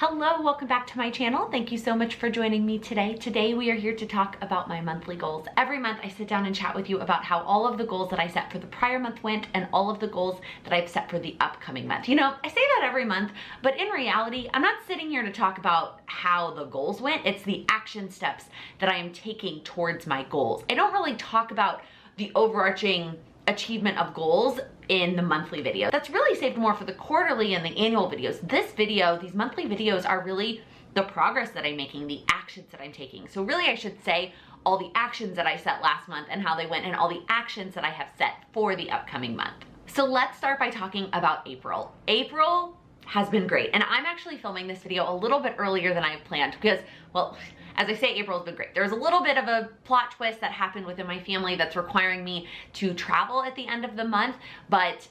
Hello, welcome back to my channel. Thank you so much for joining me today. Today we are here to talk about my monthly goals. Every month I sit down and chat with you about how all of the goals that I set for the prior month went and all of the goals that I've set for the upcoming month. You know, I say that every month, but in reality, I'm not sitting here to talk about how the goals went. It's the action steps that I am taking towards my goals. I don't really talk about the overarching achievement of goals in the monthly video. That's really saved more for the quarterly and the annual videos. This video, these monthly videos are really the progress that I'm making, the actions that I'm taking. So really I should say all the actions that I set last month and how they went and all the actions that I have set for the upcoming month. So let's start by talking about April. April has been great. And I'm actually filming this video a little bit earlier than I have planned because, well, as I say, April's been great. There was a little bit of a plot twist that happened within my family that's requiring me to travel at the end of the month. But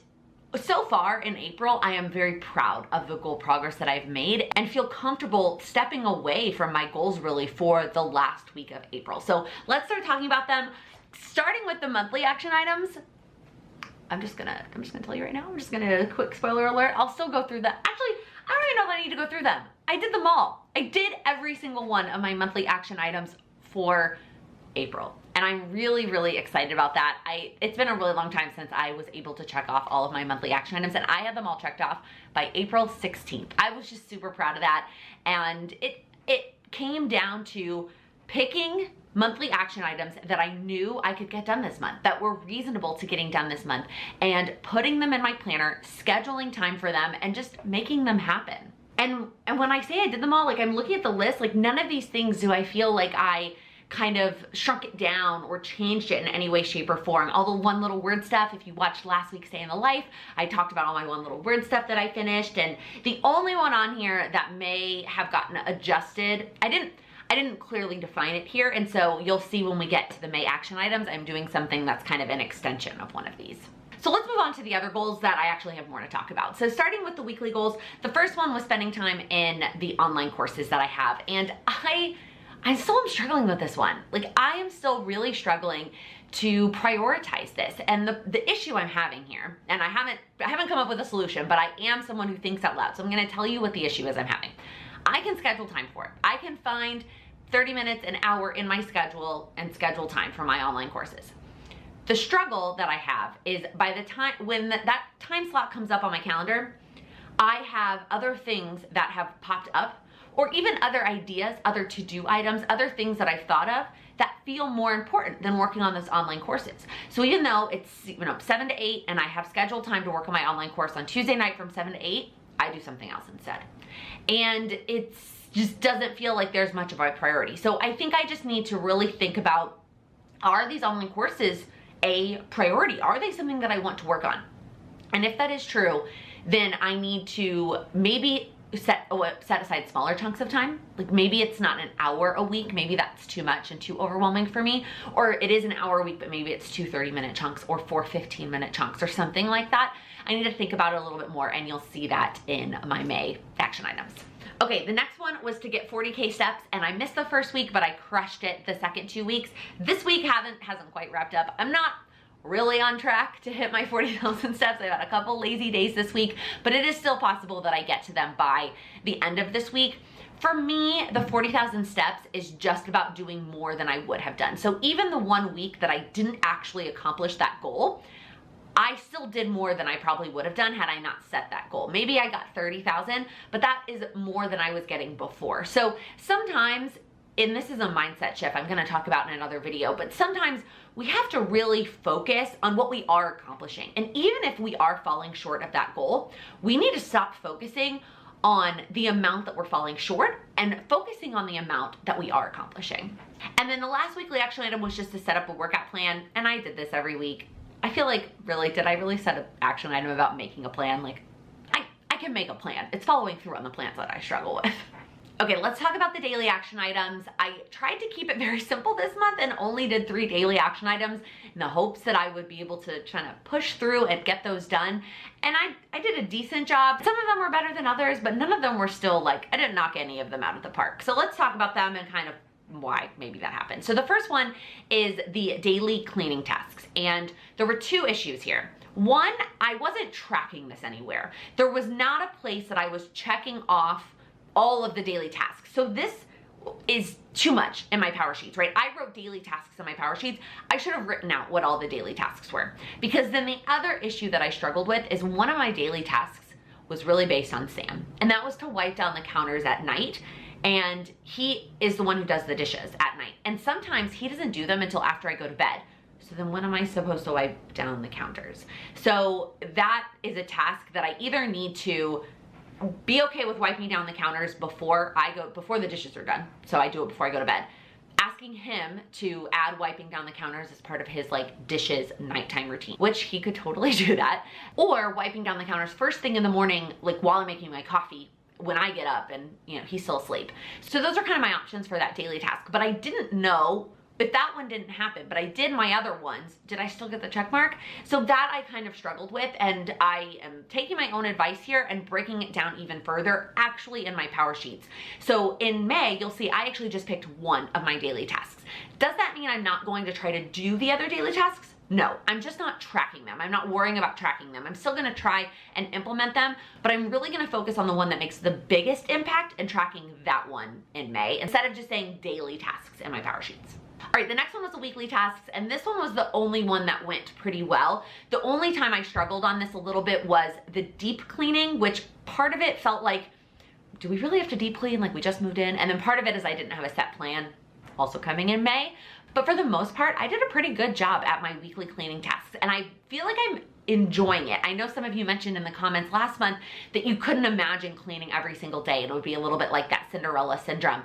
so far in April, I am very proud of the goal progress that I've made and feel comfortable stepping away from my goals really for the last week of April. So let's start talking about them, starting with the monthly action items. I'm just gonna tell you right now, I'm just gonna, quick spoiler alert, I'll still go through that. Actually, I don't even know that I need to go through them. I did them all. I did every single one of my monthly action items for April. And I'm really, really excited about that. It's been a really long time since I was able to check off all of my monthly action items, and I had them all checked off by April 16th. I was just super proud of that. And it came down to picking monthly action items that I knew I could get done this month, that were reasonable to getting done this month, and putting them in my planner, scheduling time for them, and just making them happen. And when I say I did them all, like I'm looking at the list, like none of these things do I feel like I kind of shrunk it down or changed it in any way, shape, or form. All the one little word stuff, if you watched last week's Day in the Life, I talked about all my one little word stuff that I finished, and the only one on here that may have gotten adjusted, I didn't clearly define it here, and so you'll see when we get to the May action items, I'm doing something that's kind of an extension of one of these. So let's move on to the other goals that I actually have more to talk about. So starting with the weekly goals, the first one was spending time in the online courses that I have, and I still am struggling with this one. Like I am still really struggling to prioritize this. And the issue I'm having here, and I haven't come up with a solution, but I am someone who thinks out loud. So I'm gonna tell you what the issue is I'm having. I can schedule time for it. I can find 30 minutes, an hour in my schedule and schedule time for my online courses. The struggle that I have is by the time, when that time slot comes up on my calendar, I have other things that have popped up, or even other ideas, other to-do items, other things that I've thought of that feel more important than working on those online courses. So even though it's 7 to 8 and I have scheduled time to work on my online course on Tuesday night from 7 to 8, I do something else instead. And it just doesn't feel like there's much of a priority. So I think I just need to really think about, are these online courses a priority? Are they something that I want to work on? And if that is true, then I need to maybe set aside smaller chunks of time. Like maybe it's not an hour a week, maybe that's too much and too overwhelming for me, or it is an hour a week, but maybe it's 2 30-minute chunks or 4 15-minute chunks or something like that. I need to think about it a little bit more, and you'll see that in my May action items. Okay, the next one was to get 40K steps, and I missed the first week, but I crushed it the second 2 weeks. This week hasn't quite wrapped up. I'm not really on track to hit my 40,000 steps. I've had a couple lazy days this week, but it is still possible that I get to them by the end of this week. For me, the 40,000 steps is just about doing more than I would have done. So even the 1 week that I didn't actually accomplish that goal, I still did more than I probably would have done had I not set that goal. Maybe I got 30,000, but that is more than I was getting before. So sometimes, and this is a mindset shift I'm gonna talk about in another video, but sometimes we have to really focus on what we are accomplishing. And even if we are falling short of that goal, we need to stop focusing on the amount that we're falling short and focusing on the amount that we are accomplishing. And then the last weekly action item was just to set up a workout plan, and I did this every week. I feel like, really, did I really set an action item about making a plan? Like, I can make a plan. It's following through on the plans that I struggle with. Okay, let's talk about the daily action items. I tried to keep it very simple this month and only did 3 daily action items in the hopes that I would be able to try to push through and get those done. And I did a decent job. Some of them were better than others, but none of them were still like, I didn't knock any of them out of the park. So let's talk about them and kind of why maybe that happened. So the first one is the daily cleaning tasks. And there were 2 issues here. One, I wasn't tracking this anywhere. There was not a place that I was checking off all of the daily tasks. So this is too much in my power sheets, right? I wrote daily tasks in my power sheets. I should have written out what all the daily tasks were, because then the other issue that I struggled with is one of my daily tasks was really based on Sam, and that was to wipe down the counters at night. And he is the one who does the dishes at night, and sometimes he doesn't do them until after I go to bed. So then when am I supposed to wipe down the counters? So that is a task that I either need to be okay with wiping down the counters before the dishes are done. So I do it before I go to bed. Asking him to add wiping down the counters as part of his like dishes nighttime routine, which he could totally do that. Or wiping down the counters first thing in the morning, like while I'm making my coffee, when I get up and he's still asleep. So those are kind of my options for that daily task. But I didn't know if that one didn't happen, but I did my other ones, did I still get the check mark? So that I kind of struggled with, and I am taking my own advice here and breaking it down even further, actually in my power sheets. So in May, you'll see I actually just picked one of my daily tasks. Does that mean I'm not going to try to do the other daily tasks? No, I'm just not tracking them. I'm not worrying about tracking them. I'm still gonna try and implement them, but I'm really gonna focus on the one that makes the biggest impact and tracking that one in May, instead of just saying daily tasks in my power sheets. All right, the next one was the weekly tasks, and this one was the only one that went pretty well. The only time I struggled on this a little bit was the deep cleaning, which part of it felt like, do we really have to deep clean? Like we just moved in. And then part of it is I didn't have a set plan, also coming in May. But for the most part, I did a pretty good job at my weekly cleaning tasks, and I feel like I'm enjoying it. I know some of you mentioned in the comments last month that you couldn't imagine cleaning every single day. It would be a little bit like that Cinderella syndrome.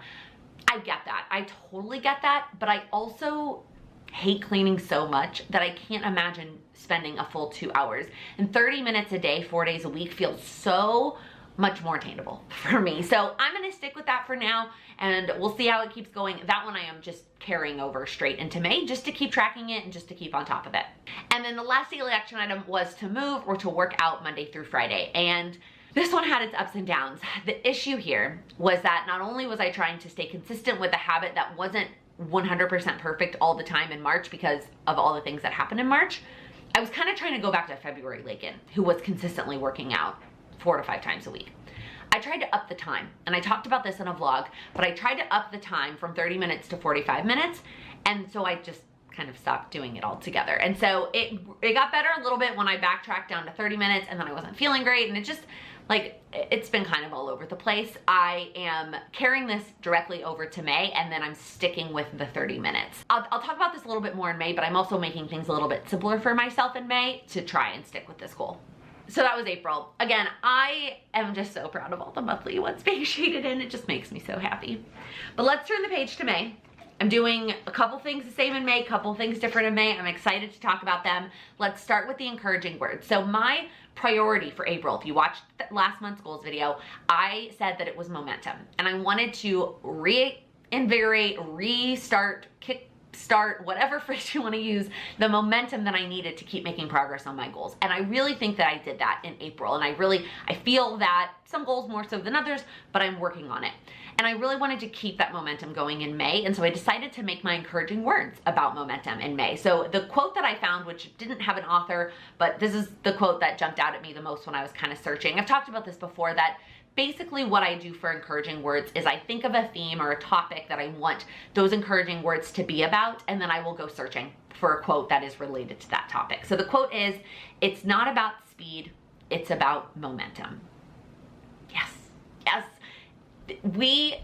I get that. I totally get that, but I also hate cleaning so much that I can't imagine spending a full 2 hours. And 30 minutes a day, 4 days a week feels so much more attainable for me. So I'm gonna stick with that for now, and we'll see how it keeps going. That one I am just carrying over straight into May, just to keep tracking it and just to keep on top of it. And then the last daily action item was to move or to work out Monday through Friday. And this one had its ups and downs. The issue here was that not only was I trying to stay consistent with a habit that wasn't 100% perfect all the time in March because of all the things that happened in March, I was kind of trying to go back to February Laken, who was consistently working out 4 to 5 times a week. I tried to up the time, and I talked about this in a vlog, but I tried to up the time from 30 minutes to 45 minutes, and so I just kind of stopped doing it altogether. And so it got better a little bit when I backtracked down to 30 minutes, and then I wasn't feeling great, and it just, like, it's been kind of all over the place. I am carrying this directly over to May, and then I'm sticking with the 30 minutes. I'll talk about this a little bit more in May, but I'm also making things a little bit simpler for myself in May to try and stick with this goal. So that was April. Again, I am just so proud of all the monthly ones being shaded in. It just makes me so happy. But let's turn the page to May. I'm doing a couple things the same in May, a couple things different in May. I'm excited to talk about them. Let's start with the encouraging words. So my priority for April, if you watched last month's goals video, I said that it was momentum. And I wanted to reinvigorate, restart, kickstart, whatever phrase you want to use, the momentum that I needed to keep making progress on my goals. And I really think that I did that in April. And I feel that some goals more so than others, but I'm working on it. And I really wanted to keep that momentum going in May. And so I decided to make my encouraging words about momentum in May. So the quote that I found, which didn't have an author, but this is the quote that jumped out at me the most when I was kind of searching. I've talked about this before, that basically what I do for encouraging words is I think of a theme or a topic that I want those encouraging words to be about, and then I will go searching for a quote that is related to that topic. So the quote is, "It's not about speed, it's about momentum." Yes, yes. We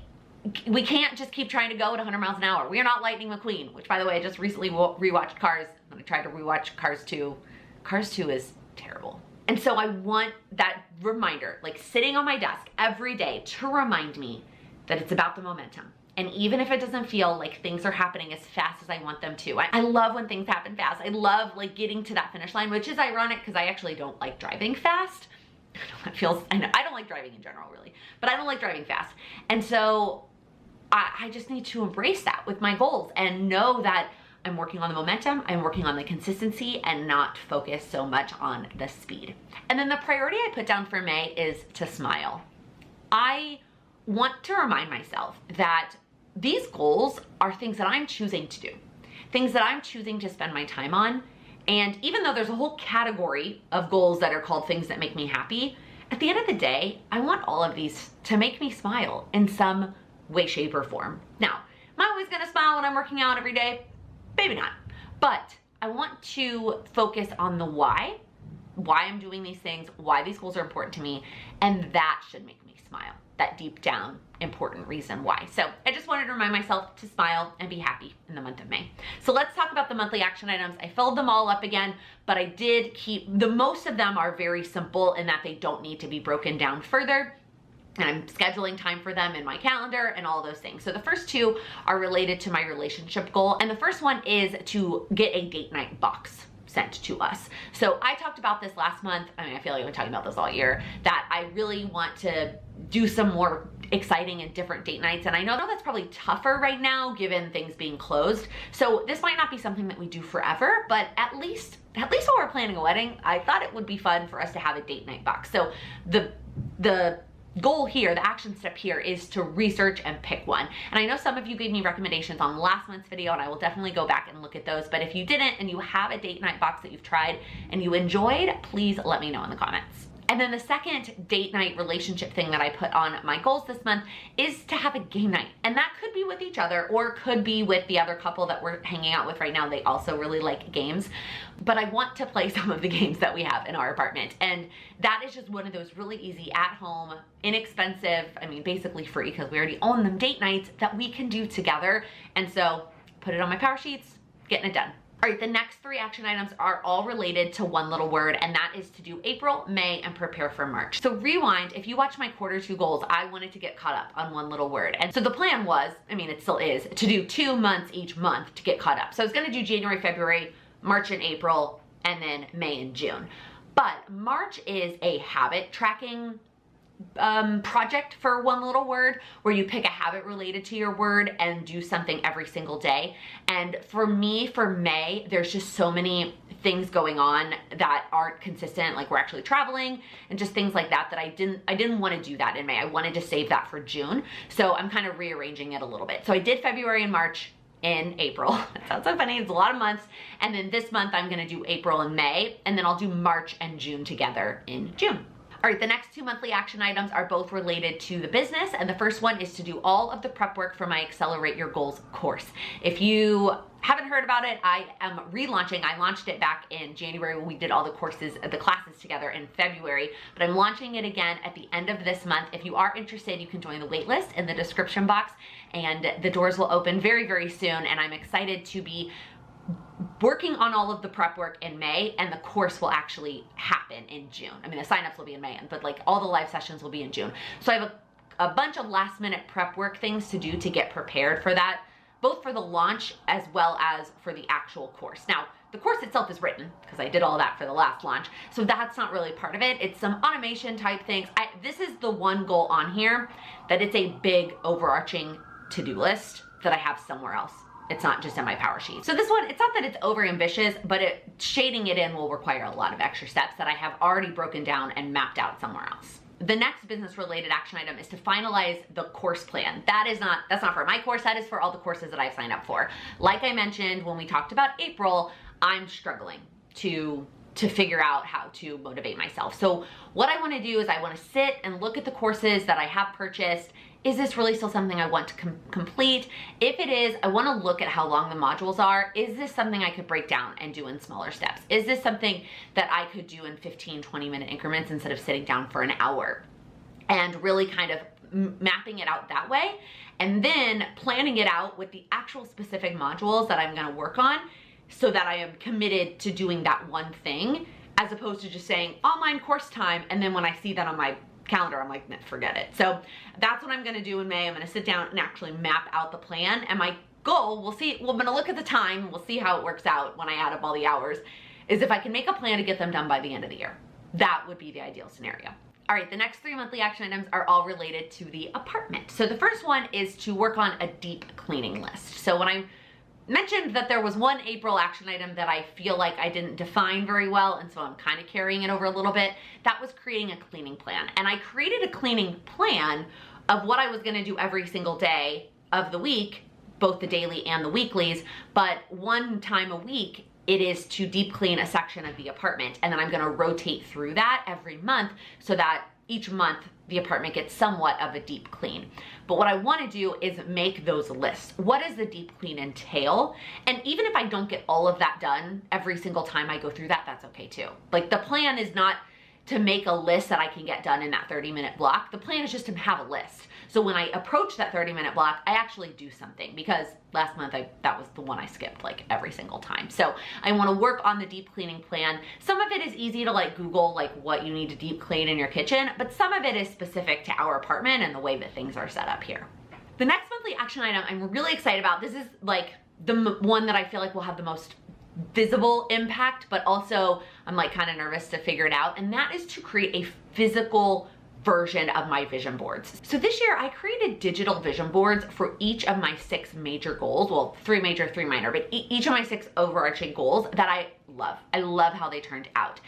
can't just keep trying to go at 100 miles an hour. We are not Lightning McQueen, which, by the way, I just recently rewatched Cars, and I tried to rewatch Cars 2. Cars 2 is terrible. And so I want that reminder, like sitting on my desk every day, to remind me that it's about the momentum. And even if it doesn't feel like things are happening as fast as I want them to. I love when things happen fast. I love like getting to that finish line, which is ironic because I actually don't like driving fast. I know, I don't like driving in general, really, but I don't like driving fast. And so I just need to embrace that with my goals and know that I'm working on the momentum, I'm working on the consistency, and not focus so much on the speed. And then the priority I put down for May is to smile. I want to remind myself that these goals are things that I'm choosing to do, things that I'm choosing to spend my time on. And even though there's a whole category of goals that are called things that make me happy, at the end of the day, I want all of these to make me smile in some way, shape, or form. Now, am I always gonna smile when I'm working out every day? Maybe not. But I want to focus on the why I'm doing these things, why these goals are important to me, and that should make me smile. That deep down important reason why. So I just wanted to remind myself to smile and be happy in the month of May. So let's talk about the monthly action items. I filled them all up again, but I did keep, most of them are very simple in that they don't need to be broken down further. And I'm scheduling time for them in my calendar and all those things. So the first two are related to my relationship goal. And the first one is to get a date night box sent to us. So I talked about this last month. I mean, I feel like I've been talking about this all year, that I really want to do some more exciting and different date nights. And I know that's probably tougher right now given things being closed. So this might not be something that we do forever, but at least while we're planning a wedding, I thought it would be fun for us to have a date night box. So the goal here, the action step here, is to research and pick one. And I know some of you gave me recommendations on last month's video, and I will definitely go back and look at those. But if you didn't and you have a date night box that you've tried and you enjoyed, please let me know in the comments. And then the second date night relationship thing that I put on my goals this month is to have a game night. And that could be with each other or could be with the other couple that we're hanging out with right now. They also really like games, but I want to play some of the games that we have in our apartment. And that is just one of those really easy at home, inexpensive, I mean, basically free because we already own them, date nights that we can do together. And so put it on my power sheets, getting it done. All right, the next three action items are all related to one little word, and that is to do April, May, and prepare for March. So rewind, if you watch my quarter two goals, I wanted to get caught up on one little word. And so the plan was, I mean, it still is, to do 2 months each month to get caught up. So I was gonna do January, February, March and April, and then May and June. But March is a habit tracking project for one little word, where you pick a habit related to your word and do something every single day. And for me, for May, there's just so many things going on that aren't consistent, like we're actually traveling and just things like that, that I didn't want to do that in May. I wanted to save that for June. So I'm kind of rearranging it a little bit. So I did February and March in April. That sounds so funny, it's a lot of months. And then this month I'm gonna do April and May, and then I'll do March and June together in June. All right, the next two monthly action items are both related to the business, and the first one is to do all of the prep work for my Accelerate Your Goals course. If you haven't heard about it, I am relaunching. I launched it back in January when we did all the courses, the classes together in February, but I'm launching it again at the end of this month. If you are interested, you can join the waitlist in the description box, and the doors will open very, very soon, and I'm excited to be working on all of the prep work in May, and the course will actually happen in June. I mean, the signups will be in May, but like all the live sessions will be in June. So I have a bunch of last minute prep work things to do to get prepared for that, both for the launch as well as for the actual course. Now, the course itself is written because I did all that for the last launch, so that's not really part of it. It's some automation type things. This is the one goal on here that it's a big overarching to-do list that I have somewhere else. It's not just in my power sheet. So this one, it's not that it's over ambitious, but shading it in will require a lot of extra steps that I have already broken down and mapped out somewhere else. The next business related action item is to finalize the course plan. That's not for my course, that is for all the courses that I've signed up for. Like I mentioned when we talked about April, I'm struggling to figure out how to motivate myself. So what I wanna do is I wanna sit and look at the courses that I have purchased. Is this really still something I want to complete? If it is, I want to look at how long the modules are. Is this something I could break down and do in smaller steps? Is this something that I could do in 15, 20-minute increments instead of sitting down for an hour? And really kind of mapping it out that way, and then planning it out with the actual specific modules that I'm gonna work on, so that I am committed to doing that one thing, as opposed to just saying online course time, and then when I see that on my calendar, I'm like, nah, forget it. So that's what I'm gonna do in May. I'm gonna sit down and actually map out the plan. And my goal, I'm gonna look at the time, we'll see how it works out when I add up all the hours, is if I can make a plan to get them done by the end of the year. That would be the ideal scenario. All right, the next three monthly action items are all related to the apartment. So the first one is to work on a deep cleaning list. So when I mentioned that there was one April action item that I feel like I didn't define very well, and so I'm kind of carrying it over a little bit. That was creating a cleaning plan. And I created a cleaning plan of what I was gonna do every single day of the week, both the daily and the weeklies, but one time a week, it is to deep clean a section of the apartment. And then I'm gonna rotate through that every month so that each month the apartment gets somewhat of a deep clean. But what I want to do is make those lists. What does the deep clean entail? And even if I don't get all of that done every single time I go through that, that's okay too. Like, the plan is not to make a list that I can get done in that 30-minute block. The plan is just to have a list. So when I approach that 30-minute block, I actually do something, because last month that was the one I skipped like every single time. So I want to work on the deep cleaning plan. Some of it is easy to like Google like what you need to deep clean in your kitchen, but some of it is specific to our apartment and the way that things are set up here. The next monthly action item I'm really excited about. This is like the one that I feel like will have the most visible impact, but also I'm like kind of nervous to figure it out, and that is to create a physical version of my vision boards. So this year I created digital vision boards for each of my 6 major goals. Well, 3 major, 3 minor, but each of my 6 overarching goals that I love. I love how they turned out.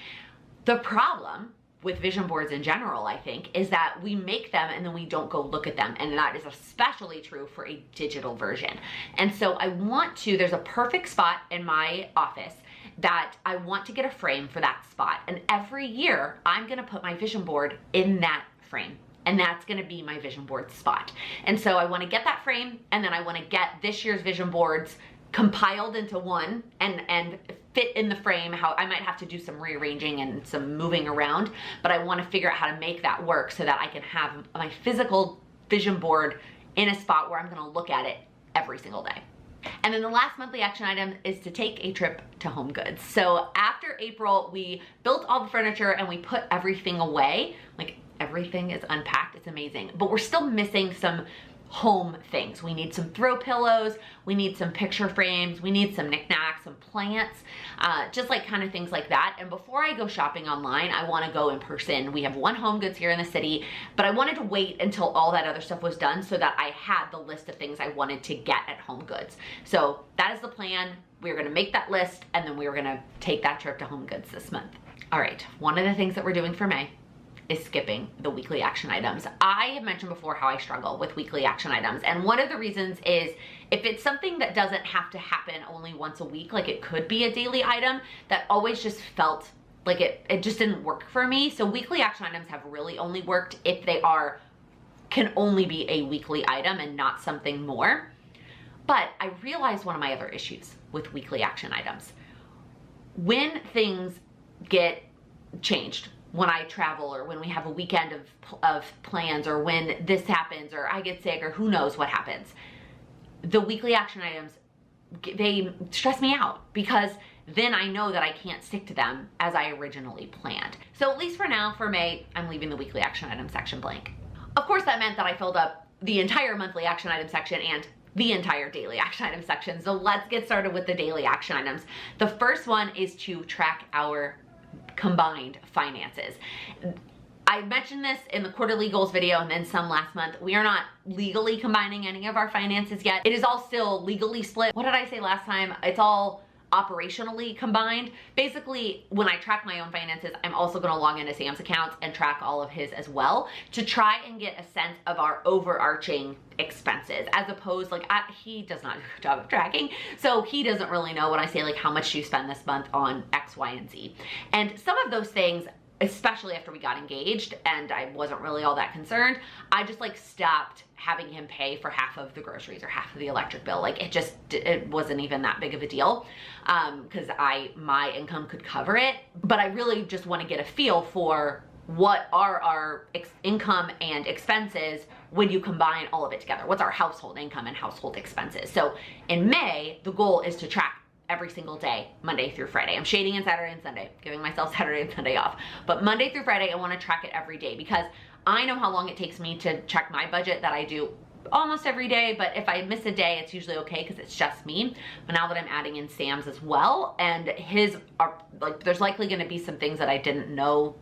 The problem with vision boards in general, I think, is that we make them and then we don't go look at them. And that is especially true for a digital version. And so I want to, there's a perfect spot in my office that I want to get a frame for that spot. And every year I'm gonna put my vision board in that frame. And that's gonna be my vision board spot. And so I wanna get that frame, and then I wanna get this year's vision boards compiled into one and fit in the frame. How I might have to do some rearranging and some moving around, but I want to figure out how to make that work so that I can have my physical vision board in a spot where I'm going to look at it every single day. And then the last monthly action item is to take a trip to Home Goods. So after April, we built all the furniture and we put everything away. Like, everything is unpacked. It's amazing, but we're still missing some home things. We need some throw pillows, we need some picture frames, we need some knickknacks, some plants, just like kind of things like that. And before I go shopping online, I want to go in person. We have one Home Goods here in the city, but I wanted to wait until all that other stuff was done so that I had the list of things I wanted to get at Home Goods. So that is the plan. We're going to make that list, and then we're going to take that trip to Home Goods this month. All right, one of the things that we're doing for May is skipping the weekly action items. I have mentioned before how I struggle with weekly action items, and one of the reasons is if it's something that doesn't have to happen only once a week, like it could be a daily item, that always just felt like it just didn't work for me. So weekly action items have really only worked if they can only be a weekly item and not something more. But I realized one of my other issues with weekly action items. When things get changed, when I travel, or when we have a weekend of plans, or when this happens, or I get sick, or who knows what happens, the weekly action items, they stress me out, because then I know that I can't stick to them as I originally planned. So at least for now, for May, I'm leaving the weekly action item section blank. Of course, that meant that I filled up the entire monthly action item section and the entire daily action item section. So let's get started with the daily action items. The first one is to track our combined finances. I mentioned this in the quarterly goals video and then some last month. We are not legally combining any of our finances yet. It is all still legally split. What did I say last time? It's all operationally combined. Basically, when I track my own finances, I'm also going to log into Sam's accounts and track all of his as well, to try and get a sense of our overarching expenses, as opposed, like, he does not do a good job of tracking, so he doesn't really know when I say like, how much do you spend this month on X, Y, and Z. And some of those things, especially after we got engaged and I wasn't really all that concerned, I just like stopped having him pay for half of the groceries or half of the electric bill. Like, it wasn't even that big of a deal, because my income could cover it. But I really just want to get a feel for what are our income and expenses when you combine all of it together. What's our household income and household expenses? So in May, the goal is to track every single day, Monday through Friday. I'm shading in Saturday and Sunday, giving myself Saturday and Sunday off. But Monday through Friday, I want to track it every day, because I know how long it takes me to check my budget, that I do almost every day. But if I miss a day, it's usually okay, because it's just me. But now that I'm adding in Sam's as well, and his are like, there's likely going to be some things that I didn't know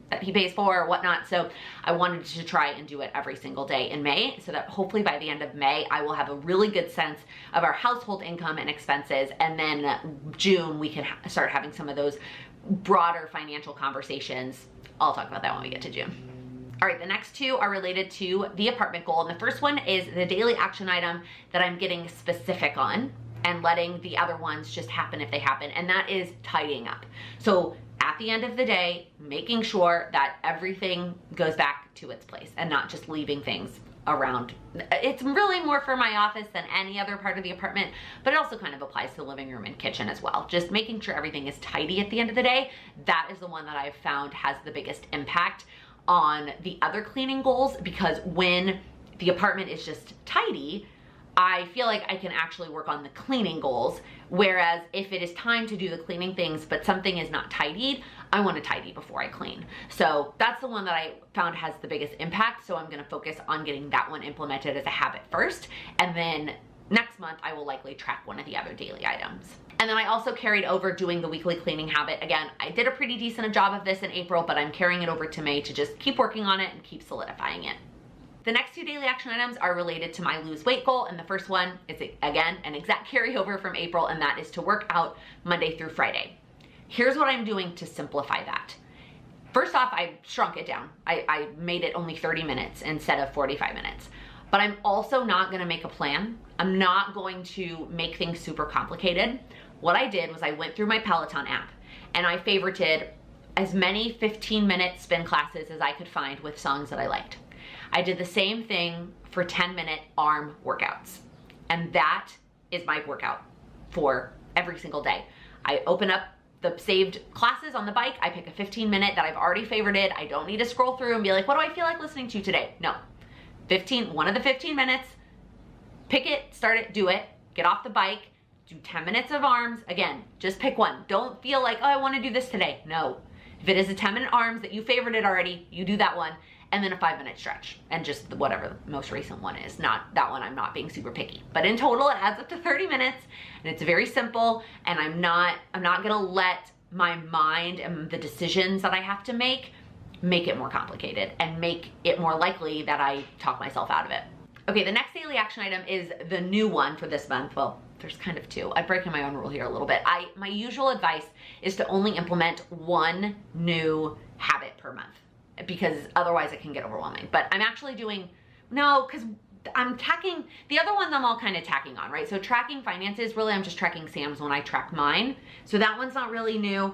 that he pays for or whatnot. So I wanted to try and do it every single day in May, so that hopefully by the end of May, I will have a really good sense of our household income and expenses. And then June, we can start having some of those broader financial conversations. I'll talk about that when we get to June. All right, the next two are related to the apartment goal. And the first one is the daily action item that I'm getting specific on and letting the other ones just happen if they happen. And that is tidying up. So at the end of the day, making sure that everything goes back to its place and not just leaving things around. It's really more for my office than any other part of the apartment, but it also kind of applies to the living room and kitchen as well. Just making sure everything is tidy at the end of the day. That is the one that I've found has the biggest impact on the other cleaning goals, because when the apartment is just tidy, I feel like I can actually work on the cleaning goals. Whereas if it is time to do the cleaning things, but something is not tidied, I want to tidy before I clean. So that's the one that I found has the biggest impact. So I'm going to focus on getting that one implemented as a habit first. And then next month, I will likely track one of the other daily items. And then I also carried over doing the weekly cleaning habit. Again, I did a pretty decent job of this in April, but I'm carrying it over to May to just keep working on it and keep solidifying it. The next 2 daily action items are related to my lose weight goal, and the first one is, again, an exact carryover from April, and that is to work out Monday through Friday. Here's what I'm doing to simplify that. First off, I shrunk it down. I made it only 30 minutes instead of 45 minutes. But I'm also not gonna make a plan. I'm not going to make things super complicated. What I did was I went through my Peloton app and I favorited as many 15-minute spin classes as I could find with songs that I liked. I did the same thing for 10-minute arm workouts. And that is my workout for every single day. I open up the saved classes on the bike. I pick a 15-minute that I've already favorited. I don't need to scroll through and be like, what do I feel like listening to today? No. One of the 15 minutes, pick it, start it, do it, get off the bike, do 10 minutes of arms. Again, just pick one. Don't feel like, oh, I want to do this today. No. If it is a 10-minute arms that you favorited already, you do that one. And then a 5-minute stretch, and just whatever the most recent one is. Not that one, I'm not being super picky. But in total, it adds up to 30 minutes, and it's very simple, and I'm not gonna let my mind and the decisions that I have to make it more complicated and make it more likely that I talk myself out of it. Okay, the next daily action item is the new one for this month. Well, there's kind of two. I'm breaking my own rule here a little bit. My usual advice is to only implement one new habit per month, because otherwise it can get overwhelming. But I'm actually doing, no, because I'm tacking, the other ones I'm all kind of tacking on, right? So tracking finances, really I'm just tracking Sam's when I track mine. So that one's not really new.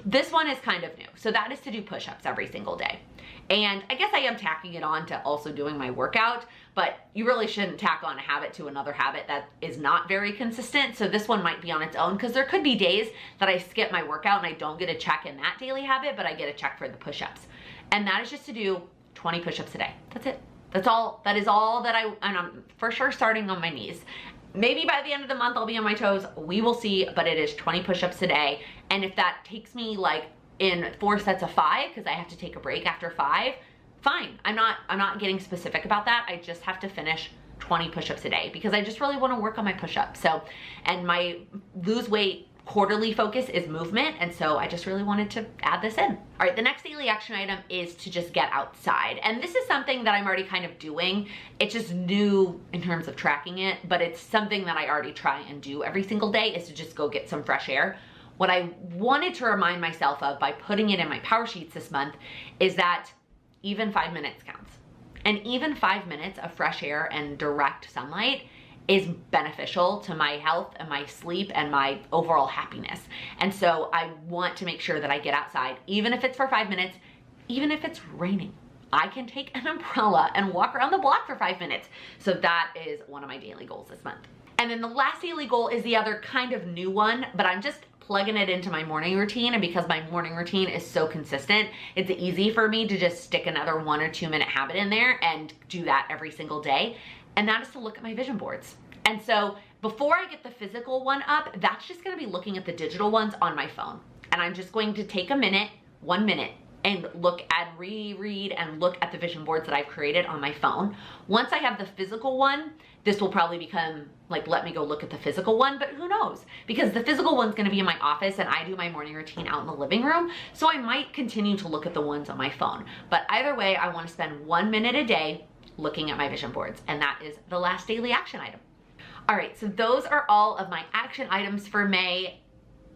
This one is kind of new. So that is to do push-ups every single day. And I guess I am tacking it on to also doing my workout, but you really shouldn't tack on a habit to another habit that is not very consistent. So this one might be on its own, because there could be days that I skip my workout and I don't get a check in that daily habit, but I get a check for the push-ups. And that is just to do 20 push-ups a day. That's it. That's all. That is all that and I'm for sure starting on my knees. Maybe by the end of the month I'll be on my toes. We will see, but it is 20 push-ups a day. And if that takes me like in 4 sets of 5, because I have to take a break after 5, fine. I'm not getting specific about that. I just have to finish 20 push-ups a day because I just really want to work on my push-ups. So, and my lose weight quarterly focus is movement, and so I just really wanted to add this in. All right, the next daily action item is to just get outside. And this is something that I'm already kind of doing. It's just new in terms of tracking it, but it's something that I already try and do every single day, is to just go get some fresh air. What I wanted to remind myself of by putting it in my power sheets this month is that even 5 minutes counts. And even 5 minutes of fresh air and direct sunlight is beneficial to my health and my sleep and my overall happiness. And so I want to make sure that I get outside, even if it's for 5 minutes, even if it's raining. I can take an umbrella and walk around the block for 5 minutes. So that is one of my daily goals this month. And then the last daily goal is the other kind of new one, but I'm just plugging it into my morning routine. And because my morning routine is so consistent, it's easy for me to just stick another 1 or 2 minute habit in there and do that every single day. And that is to look at my vision boards. And so before I get the physical one up, that's just gonna be looking at the digital ones on my phone. And I'm just going to take a minute, 1 minute, and look at, reread and look at the vision boards that I've created on my phone. Once I have the physical one, this will probably become like, let me go look at the physical one, but who knows? Because the physical one's gonna be in my office and I do my morning routine out in the living room. So I might continue to look at the ones on my phone. But either way, I wanna spend 1 minute a day looking at my vision boards. And that is the last daily action item. All right, so those are all of my action items for May.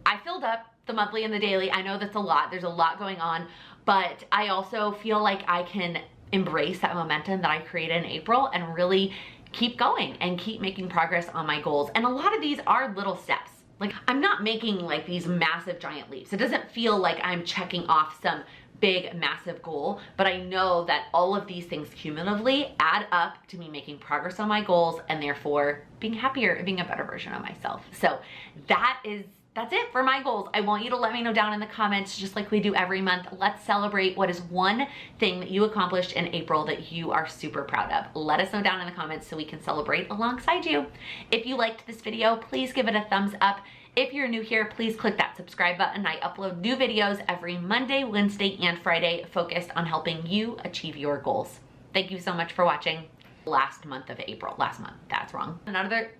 I filled up the monthly and the daily. I know that's a lot. There's a lot going on, but I also feel like I can embrace that momentum that I created in April and really keep going and keep making progress on my goals. And a lot of these are little steps. Like, I'm not making like these massive giant leaps. It doesn't feel like I'm checking off some big massive goal, but I know that all of these things cumulatively add up to me making progress on my goals and therefore being happier and being a better version of myself. So that's it for my goals. I want you to let me know down in the comments, just like we do every month. Let's celebrate what is one thing that you accomplished in April that you are super proud of. Let us know down in the comments so we can celebrate alongside you. If you liked this video, please give it a thumbs up. If you're new here, please click that subscribe button. I upload new videos every Monday, Wednesday, and Friday focused on helping you achieve your goals. Thank you so much for watching. Last month of April, last month, that's wrong. Another,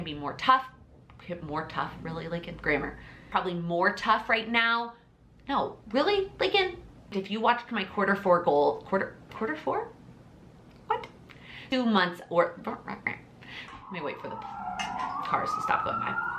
be more tough, really, Laken? Grammar. Probably more tough right now. No, really, Laken? If you watched my quarter 4 goal, quarter 4? What? 2 months or, let me wait for the cars to stop going by.